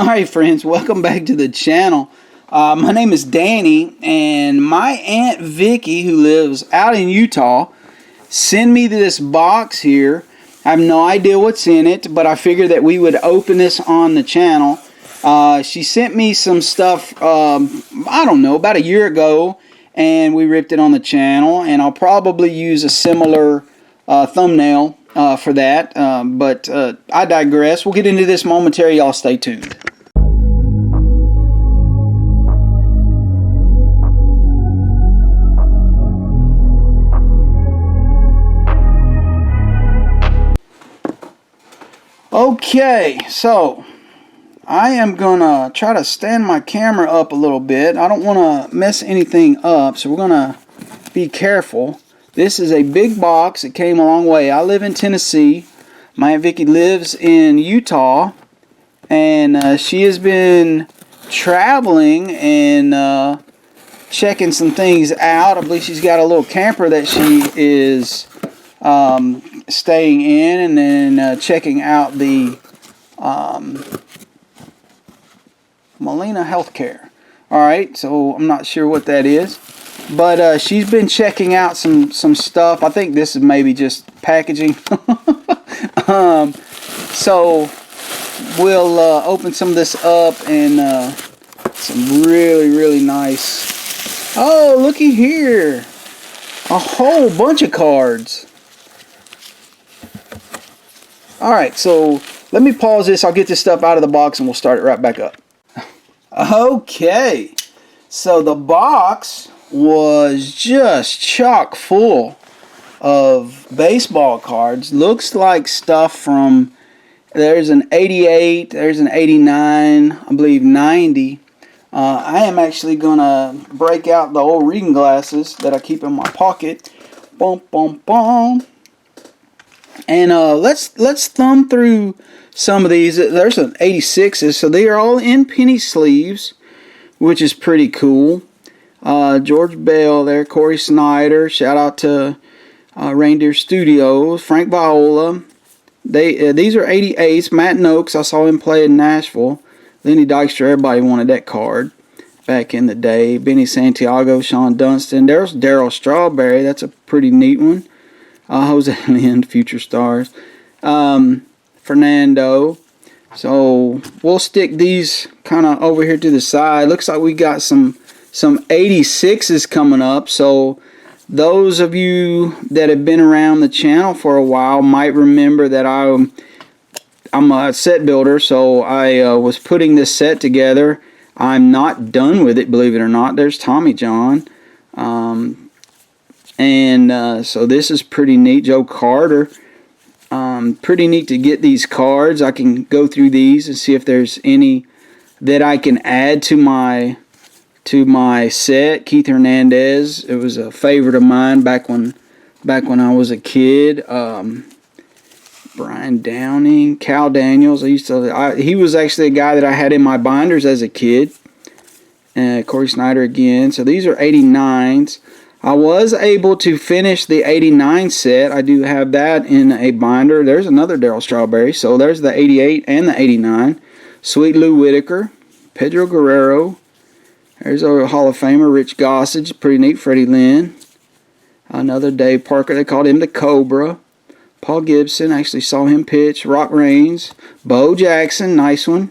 Alright friends, welcome back to the channel. My name is Danny, and my Aunt Vicky, who lives out in Utah, sent me this box here. I have no idea what's in it, but I figured that we would open this on the channel. She sent me some stuff, I don't know, about a year ago, and we ripped it on the channel, and I'll probably use a similar thumbnail for that, but I digress. We'll get into this momentarily. Y'all stay tuned. Okay, so I am gonna try to stand my camera up a little bit. I don't want to mess anything up, so we're gonna be careful. This is a big box. It came a long way. I live in Tennessee. My Aunt Vicky lives in Utah, and she has been traveling and checking some things out. I believe she's got a little camper that she is staying in, and then checking out the Molina Healthcare. Alright, so I'm not sure what that is. But she's been checking out some stuff. I think this is maybe just packaging. So we'll open some of this up, and some really nice. Oh, looky here. A whole bunch of cards. Alright, so let me pause this. I'll get this stuff out of the box and we'll start it right back up. Okay, so the box was just chock full of baseball cards. Looks like stuff from, there's an 88, there's an 89, I believe 90. I am actually gonna break out the old reading glasses that I keep in my pocket. Boom, boom, boom. And let's thumb through some of these. There's some 86s, so they are all in penny sleeves, which is pretty cool. George Bell there, Corey Snyder, shout out to Reindeer Studios, Frank Viola. These are 88s. Matt Noakes, I saw him play in Nashville. Lenny Dykstra, everybody wanted that card back in the day. Benny Santiago, Sean Dunston. There's Darryl Strawberry, that's a pretty neat one. Jose Lind, Future Stars. Fernando. So we'll stick these kind of over here to the side. Looks like we got some 86s coming up. So those of you that have been around the channel for a while might remember that I'm a set builder, so I was putting this set together. I'm not done with it, believe it or not. There's Tommy John. So this is pretty neat. Joe Carter. Pretty neat to get these cards. I can go through these and see if there's any that I can add to my set. Keith Hernandez, it was a favorite of mine back when I was a kid. Brian Downing, Cal Daniels. He was actually a guy that I had in my binders as a kid. Corey Snyder again. So these are 89s. I was able to finish the 89 set. I do have that in a binder. There's another Darryl Strawberry. So there's the 88 and the 89. Sweet Lou Whitaker, Pedro Guerrero. There's a Hall of Famer, Rich Gossage. Pretty neat. Freddie Lynn. Another Dave Parker. They called him the Cobra. Paul Gibson. I actually saw him pitch. Rock Raines. Bo Jackson. Nice one.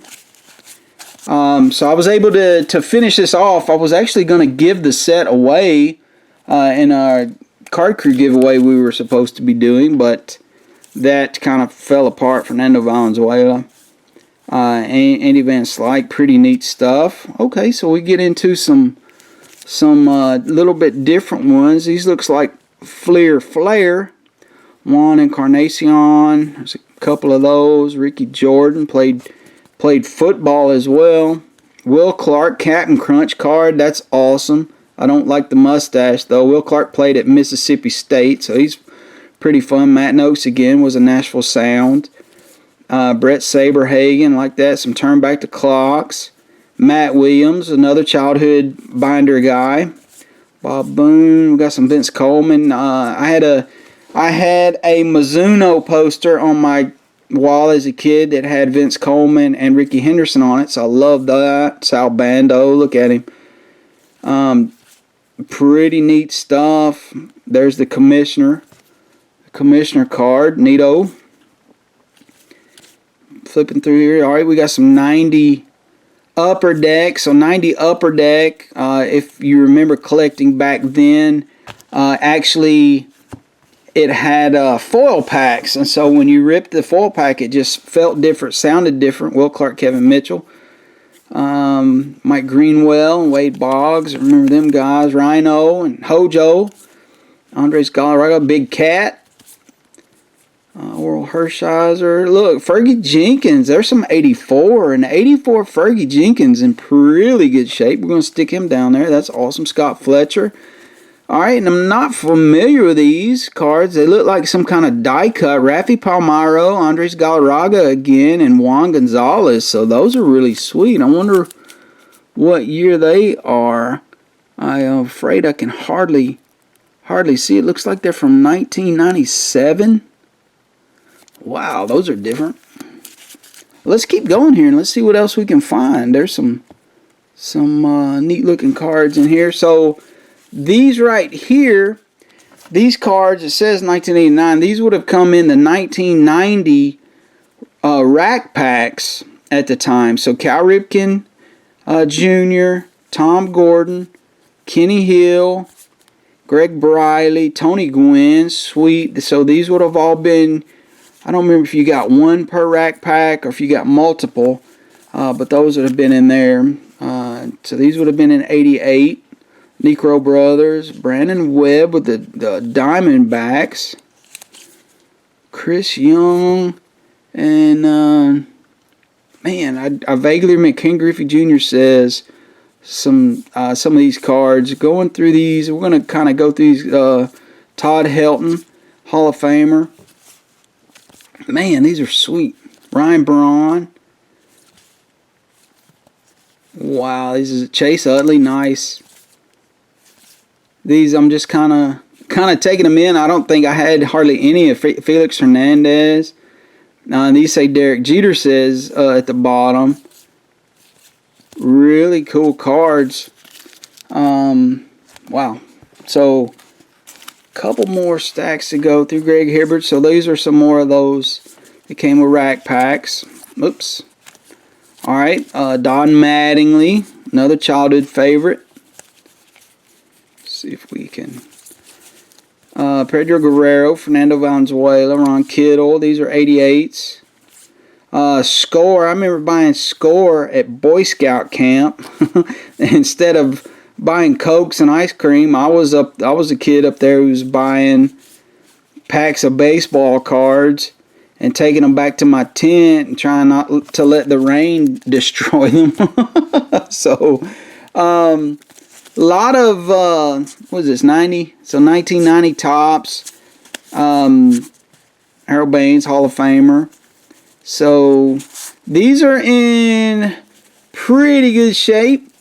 So I was able to finish this off. I was actually going to give the set away in our card crew giveaway we were supposed to be doing, but that kind of fell apart. Fernando Valenzuela, Andy Van Slyke, pretty neat stuff. Okay, so we get into some little bit different ones. These looks like Flair, Juan Encarnacion. There's a couple of those. Ricky Jordan played football as well. Will Clark, Captain Crunch card. That's awesome. I don't like the mustache, though. Will Clark played at Mississippi State, so he's pretty fun. Matt Noakes, again, was a Nashville Sound. Brett Saberhagen, like that. Some turn back the clocks. Matt Williams, another childhood binder guy. Bob Boone. We got some Vince Coleman. I had a Mizuno poster on my wall as a kid that had Vince Coleman and Ricky Henderson on it, so I love that. Sal Bando, look at him. Pretty neat stuff. There's the commissioner card, neato. Flipping through here, all right, we got some 90 Upper Deck. So 90 Upper Deck, if you remember collecting back then, actually it had foil packs, and so when you ripped the foil pack, it just felt different, sounded different. Will Clark, Kevin Mitchell, Mike Greenwell, and Wade Boggs, remember them guys, Rhino and Hojo, Andres Galarraga, Big Cat, Oral Hershiser. Look, Fergie Jenkins. There's some 84. And 84 Fergie Jenkins in really good shape. We're going to stick him down there. That's awesome. Scott Fletcher. All right, and I'm not familiar with these cards. They look like some kind of die cut. Rafi Palmeiro, Andres Galarraga again, and Juan Gonzalez. So those are really sweet. I wonder what year they are. I'm afraid I can hardly see. It looks like they're from 1997. Wow, those are different. Let's keep going here and let's see what else we can find. There's some neat looking cards in here. So these right here, these cards, it says 1989. These would have come in the 1990 rack packs at the time. So Cal Ripken Jr., Tom Gordon, Kenny Hill, Greg Briley, Tony Gwynn, sweet. So these would have all been, I don't remember if you got one per rack pack or if you got multiple, but those would have been in there. So these would have been in 88. Necro Brothers, Brandon Webb with the Diamondbacks, Chris Young, and man, I vaguely remember Ken Griffey Jr. says some of these cards. Going through these, we're going to kind of go through these. Todd Helton, Hall of Famer. Man, these are sweet. Ryan Braun. Wow, this is Chase Utley, nice. These I'm just kind of taking them in. I don't think I had hardly any of Felix Hernandez. These say Derek Jeter says at the bottom. Really cool cards. Wow. So couple more stacks to go through. Greg Hibbert. So these are some more of those that came with rack packs. Oops. All right. Don Mattingly, another childhood favorite. See if we can. Pedro Guerrero, Fernando Valenzuela, Ron Kittle. These are 88s. Score. I remember buying Score at Boy Scout camp. Instead of buying Cokes and ice cream, I was a kid up there who was buying packs of baseball cards and taking them back to my tent and trying not to let the rain destroy them. So, a lot of, what is this, 90? So 1990 tops. Harold Baines, Hall of Famer. So these are in pretty good shape.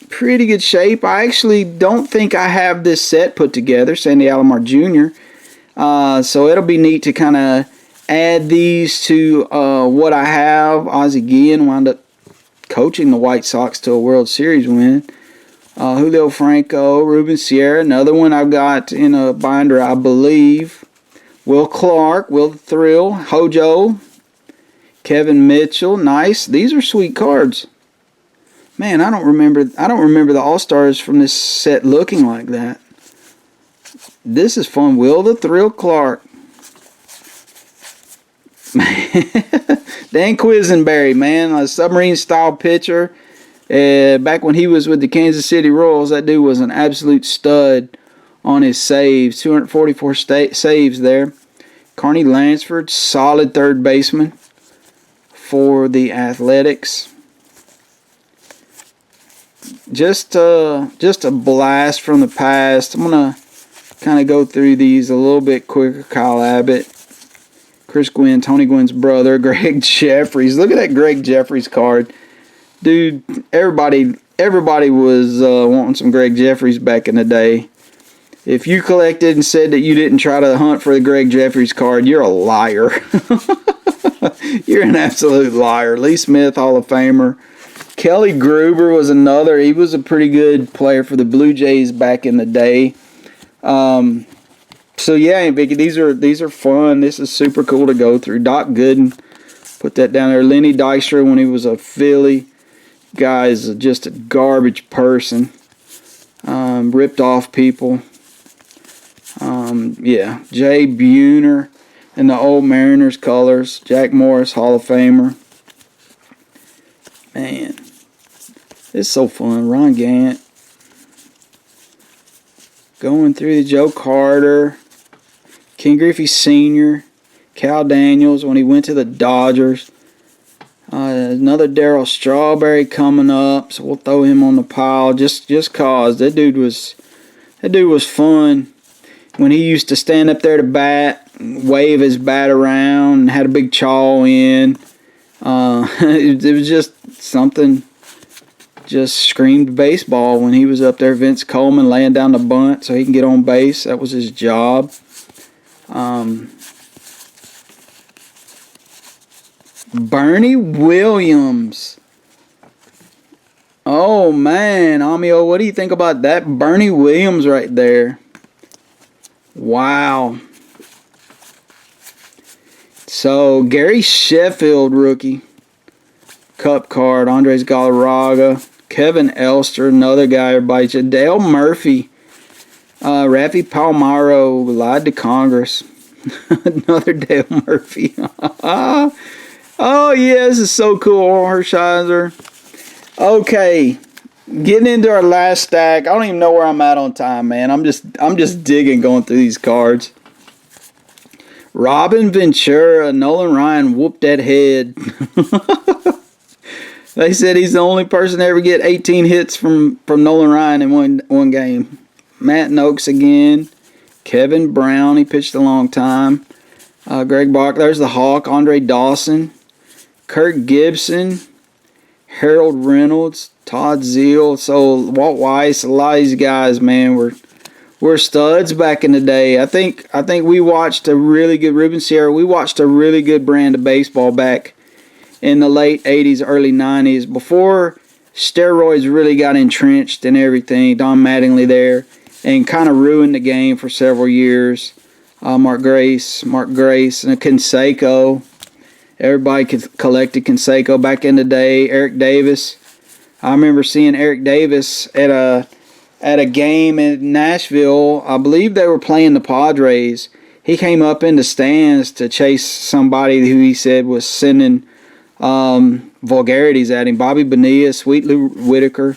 Pretty good shape. I actually don't think I have this set put together, Sandy Alomar Jr. So it'll be neat to kind of add these to what I have. Ozzie Guillen wound up coaching the White Sox to a World Series win. Julio Franco, Ruben Sierra, another one I've got in a binder, I believe. Will Clark, Will the Thrill, Hojo, Kevin Mitchell, nice. These are sweet cards. Man, I don't remember the All-Stars from this set looking like that. This is fun. Will the Thrill Clark. Dan Quisenberry, man, a submarine-style pitcher. Back when he was with the Kansas City Royals, that dude was an absolute stud on his saves. 244 saves there. Carney Lansford, solid third baseman for the Athletics. Just a blast from the past. I'm going to kind of go through these a little bit quicker. Kyle Abbott, Chris Gwynn, Tony Gwynn's brother, Greg Jeffries. Look at that Greg Jeffries card. Dude, everybody was wanting some Greg Jeffries back in the day. If you collected and said that you didn't try to hunt for the Greg Jeffries card, you're a liar. You're an absolute liar. Lee Smith, Hall of Famer. Kelly Gruber was another. He was a pretty good player for the Blue Jays back in the day. So yeah, Vicky, these are fun. This is super cool to go through. Doc Gooden, put that down there. Lenny Dykstra when he was a Philly. Guy is just a garbage person. Ripped off people. Yeah, Jay Buhner in the old Mariners colors. Jack Morris, Hall of Famer. Man, it's so fun. Ron Gant. Going through the Joe Carter. Ken Griffey Sr. Cal Daniels when he went to the Dodgers. Another Darryl Strawberry coming up, so we'll throw him on the pile just cause that dude was fun. When he used to stand up there to bat, wave his bat around, and had a big chaw in. It was just something. Just screamed baseball when he was up there. Vince Coleman laying down the bunt so he can get on base. That was his job. Bernie Williams. Oh, man. Amio, what do you think about that? Bernie Williams right there. Wow. So, Gary Sheffield, rookie. Cup card. Andres Galarraga. Kevin Elster, another guy everybody. Dale Murphy. Rafi Palmaro lied to Congress. Another Dale Murphy. Oh, yeah, this is so cool. Hershiser. Okay, getting into our last stack. I don't even know where I'm at on time, man. I'm just digging going through these cards. Robin Ventura, Nolan Ryan whooped that head. They said he's the only person to ever get 18 hits from Nolan Ryan in one game. Matt Noakes again. Kevin Brown, he pitched a long time. Greg Bach, there's the Hawk. Andre Dawson. Kirk Gibson. Harold Reynolds. Todd Zeal. So Walt Weiss, a lot of these guys, man, were studs back in the day. I think we watched a really good Ruben Sierra. We watched a really good brand of baseball back in the late 80s, early 90s, before steroids really got entrenched and everything. Don Mattingly there, and kind of ruined the game for several years. Mark Grace, and a Canseco. Everybody collected Canseco back in the day. Eric Davis. I remember seeing Eric Davis at a game in Nashville. I believe they were playing the Padres. He came up in the stands to chase somebody who he said was sending vulgarities at him. Bobby Bonilla, Sweet Lou Whitaker.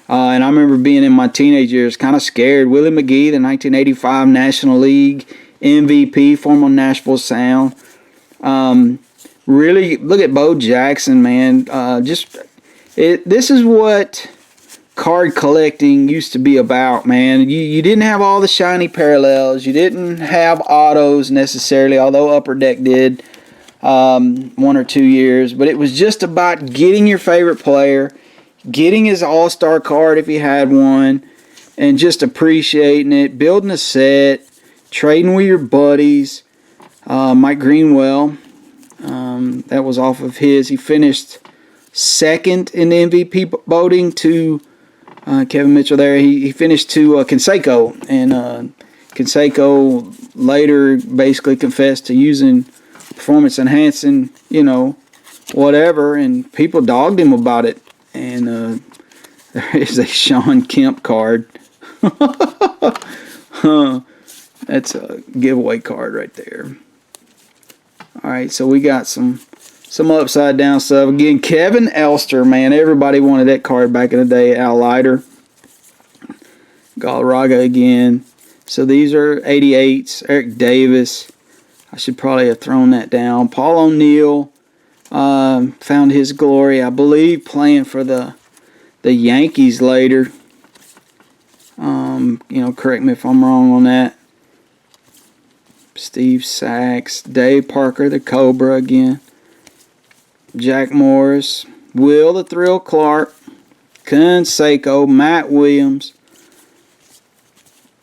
And I remember being in my teenage years kind of scared. Willie McGee, the 1985 National League MVP, former Nashville Sound. Really, look at Bo Jackson, man. This is what card collecting used to be about, man. You didn't have all the shiny parallels. You didn't have autos necessarily, although Upper Deck did 1 or 2 years. But it was just about getting your favorite player, getting his all-star card if he had one, and just appreciating it, building a set, trading with your buddies. Mike Greenwell, that was off of his. He finished second in the MVP voting to Kevin Mitchell there. He finished to Canseco, and Canseco later basically confessed to using performance-enhancing, whatever, and people dogged him about it. And there is a Sean Kemp card. That's a giveaway card right there. All right, so we got some upside down stuff. Again, Kevin Elster, man. Everybody wanted that card back in the day. Al Leiter. Galarraga again. So these are 88s. Eric Davis. I should probably have thrown that down. Paul O'Neill found his glory, I believe, playing for the Yankees later. Correct me if I'm wrong on that. Steve Sachs, Dave Parker, the Cobra again. Jack Morris, Will the Thrill Clark, Canseco, Matt Williams.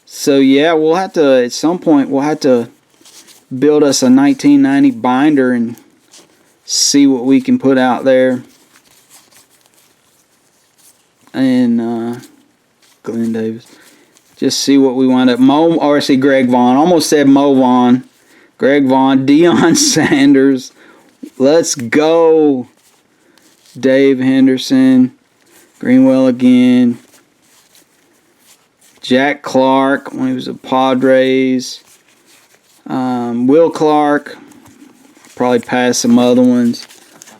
So yeah, we'll have to, at some point, build us a 1990 binder and see what we can put out there. And Glenn Davis. Just see what we wind up. Greg Vaughn. Almost said Mo Vaughn. Greg Vaughn. Deion Sanders. Let's go. Dave Henderson. Greenwell again. Jack Clark when he was a Padres. Will Clark. Probably passed some other ones.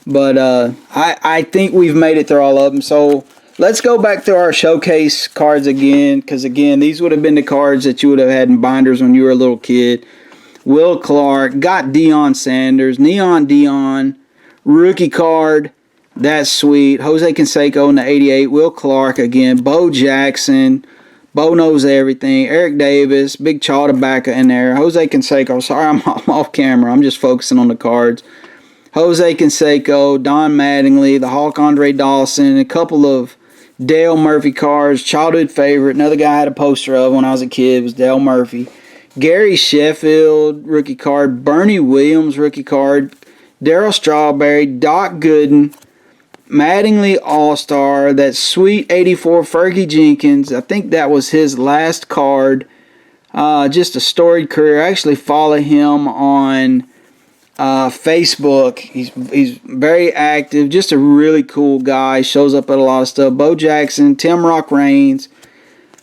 But I think we've made it through all of them. So let's go back to our showcase cards again. Because again, these would have been the cards that you would have had in binders when you were a little kid. Will Clark. Got Deion Sanders. Neon Deion. Rookie card. That's sweet. Jose Canseco in the 88. Will Clark again. Bo Jackson. Bo knows everything. Eric Davis. Big Chaw tobacco in there. Jose Canseco. Sorry, I'm off camera. I'm just focusing on the cards. Jose Canseco. Don Mattingly. The Hawk Andre Dawson. A couple of Dale Murphy cards. Childhood favorite. Another guy I had a poster of when I was a kid was Dale Murphy. Gary Sheffield. Rookie card. Bernie Williams. Rookie card. Darryl Strawberry. Doc Gooden. Mattingly All-Star, that sweet 84 Fergie Jenkins. I think that was his last card. Just a storied career. I actually follow him on Facebook. He's very active. Just a really cool guy. Shows up at a lot of stuff. Bo Jackson, Tim Rock Reigns,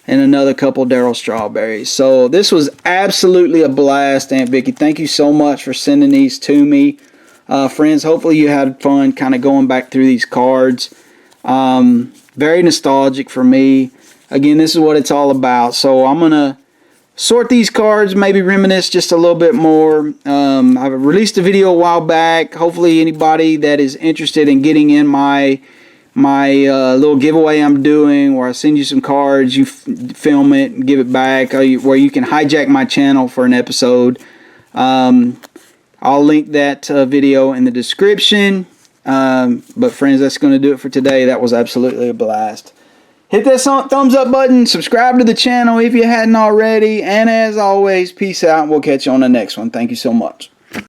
and another couple Darryl Strawberries. So this was absolutely a blast, Aunt Vicky. Thank you so much for sending these to me. Friends, hopefully you had fun kind of going back through these cards. Very nostalgic for me. Again, this is what it's all about. So I'm going to sort these cards, maybe reminisce just a little bit more. I released a video a while back. Hopefully anybody that is interested in getting in my little giveaway I'm doing, where I send you some cards, you film it and give it back, where you can hijack my channel for an episode. I'll link that video in the description. But friends, that's going to do it for today. That was absolutely a blast. Hit that thumbs up button. Subscribe to the channel if you hadn't already. And as always, peace out. We'll catch you on the next one. Thank you so much.